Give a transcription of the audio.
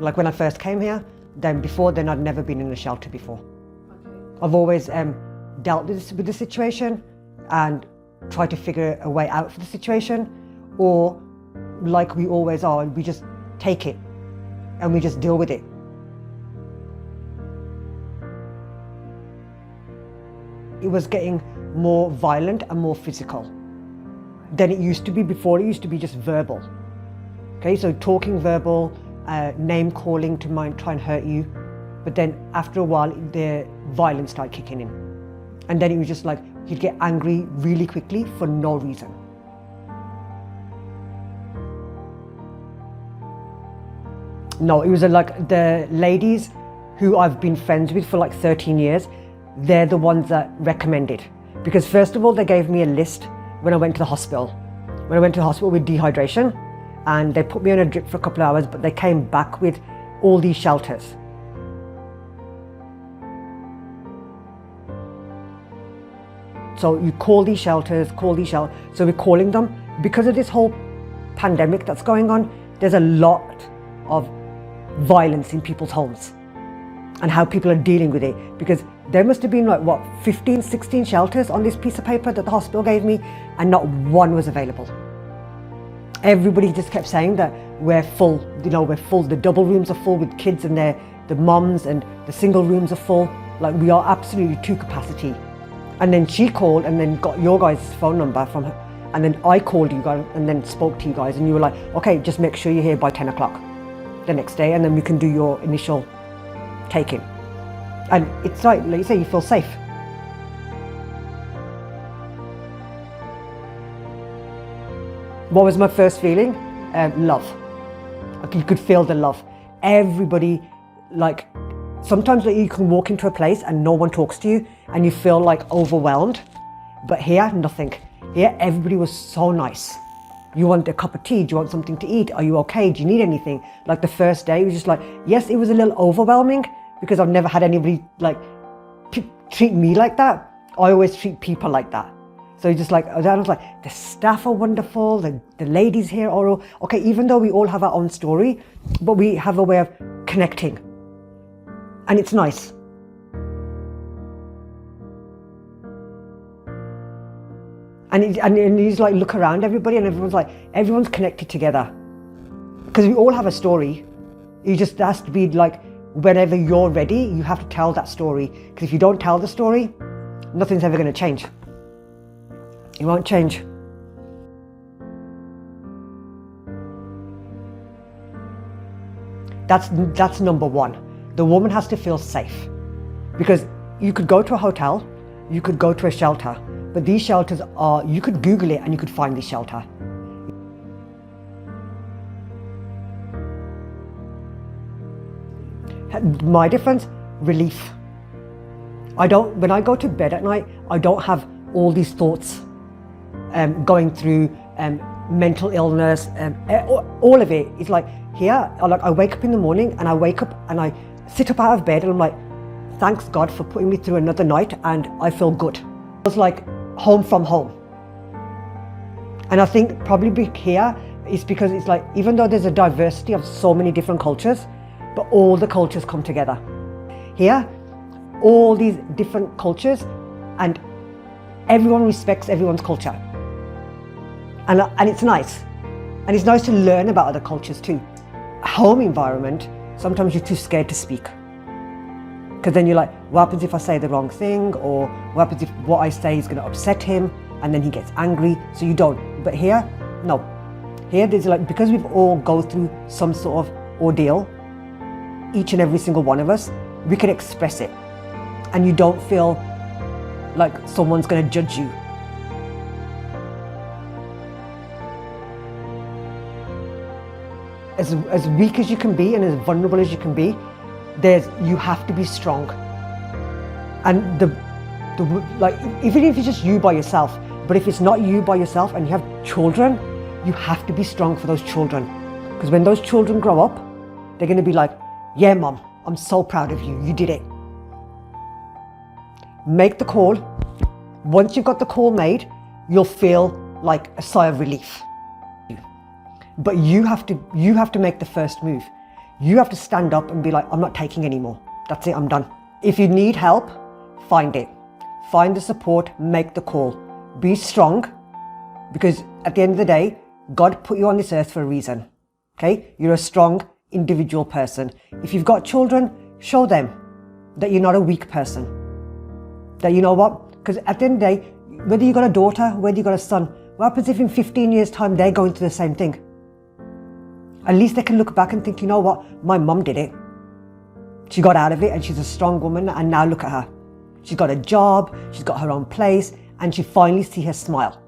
Like when I first came here, then I'd never been in a shelter before. Okay. I've always dealt with the situation and tried to figure a way out for the situation, or like we always are, we just take it and we just deal with it. It was getting more violent and more physical than it used to be before. It used to be just verbal. Okay, so talking verbal, name calling to try and hurt you. But then after a while, the violence started kicking in. And then it was just like, you'd get angry really quickly for no reason. No, it was like the ladies who I've been friends with for like 13 years, they're the ones that recommended. Because first of all, they gave me a list when I went to the hospital. When I went to the hospital with dehydration, and they put me on a drip for a couple of hours, but they came back with all these shelters. So you call these shelters, so we're calling them. Because of this whole pandemic that's going on, there's a lot of violence in people's homes and how people are dealing with it. Because there must have been like, what, 15, 16 shelters on this piece of paper that the hospital gave me, and not one was available. Everybody just kept saying that we're full, we're full. The double rooms are full with kids and the moms, and the single rooms are full. Like, we are absolutely to capacity. And then she called and then got your guys' phone number from her. And then I called you guys and then spoke to you guys, and you were like, okay, just make sure you're here by 10 o'clock the next day, and then we can do your initial take-in. And it's like you say, you feel safe. What was my first feeling? Love. Like, you could feel the love. Everybody, like, sometimes you can walk into a place and no one talks to you and you feel like overwhelmed. But here, nothing. Here, everybody was so nice. You want a cup of tea? Do you want something to eat? Are you okay? Do you need anything? Like the first day, it was just like, yes, it was a little overwhelming because I've never had anybody like treat me like that. I always treat people like that. So just like, I was like, the staff are wonderful, the ladies here are all, okay, even though we all have our own story, but we have a way of connecting. And it's nice. And you just like look around everybody and everyone's connected together. Because we all have a story. You just has to be like, whenever you're ready, you have to tell that story. Because if you don't tell the story, nothing's ever going to change. It won't change. That's number one. The woman has to feel safe. Because you could go to a hotel, you could go to a shelter, but these shelters are, you could Google it and you could find this shelter. My difference, relief. When I go to bed at night, I don't have all these thoughts going through mental illness, all of it. It's like here, I wake up in the morning and I wake up and I sit up out of bed and I'm like, thanks God for putting me through another night, and I feel good. It was like home from home. And I think probably here is because it's like, even though there's a diversity of so many different cultures, but all the cultures come together. Here, all these different cultures, and everyone respects everyone's culture. And it's nice. And it's nice to learn about other cultures too. Home environment, sometimes you're too scared to speak. Because then you're like, what happens if I say the wrong thing? Or what happens if what I say is going to upset him? And then he gets angry, so you don't. But here, no. Here, there's like, because we've all go through some sort of ordeal, each and every single one of us, we can express it. And you don't feel like someone's going to judge you. As weak as you can be and as vulnerable as you can be, you have to be strong. And like, even if it's just you by yourself, but if it's not you by yourself and you have children, you have to be strong for those children. Because when those children grow up, they're going to be like, yeah, Mom, I'm so proud of you, you did it. Make the call. Once you've got the call made, you'll feel like a sigh of relief. But you have to make the first move. You have to stand up and be like, I'm not taking anymore. That's it, I'm done. If you need help, find it. Find the support, make the call. Be strong, because at the end of the day, God put you on this earth for a reason. Okay? You're a strong individual person. If you've got children, show them that you're not a weak person. That you know what? Because at the end of the day, whether you got a daughter, whether you got a son, what happens if in 15 years' time they're going through the same thing? At least they can look back and think, you know what? My mum did it. She got out of it and she's a strong woman, and now look at her. She's got a job, she's got her own place, and she finally see her smile.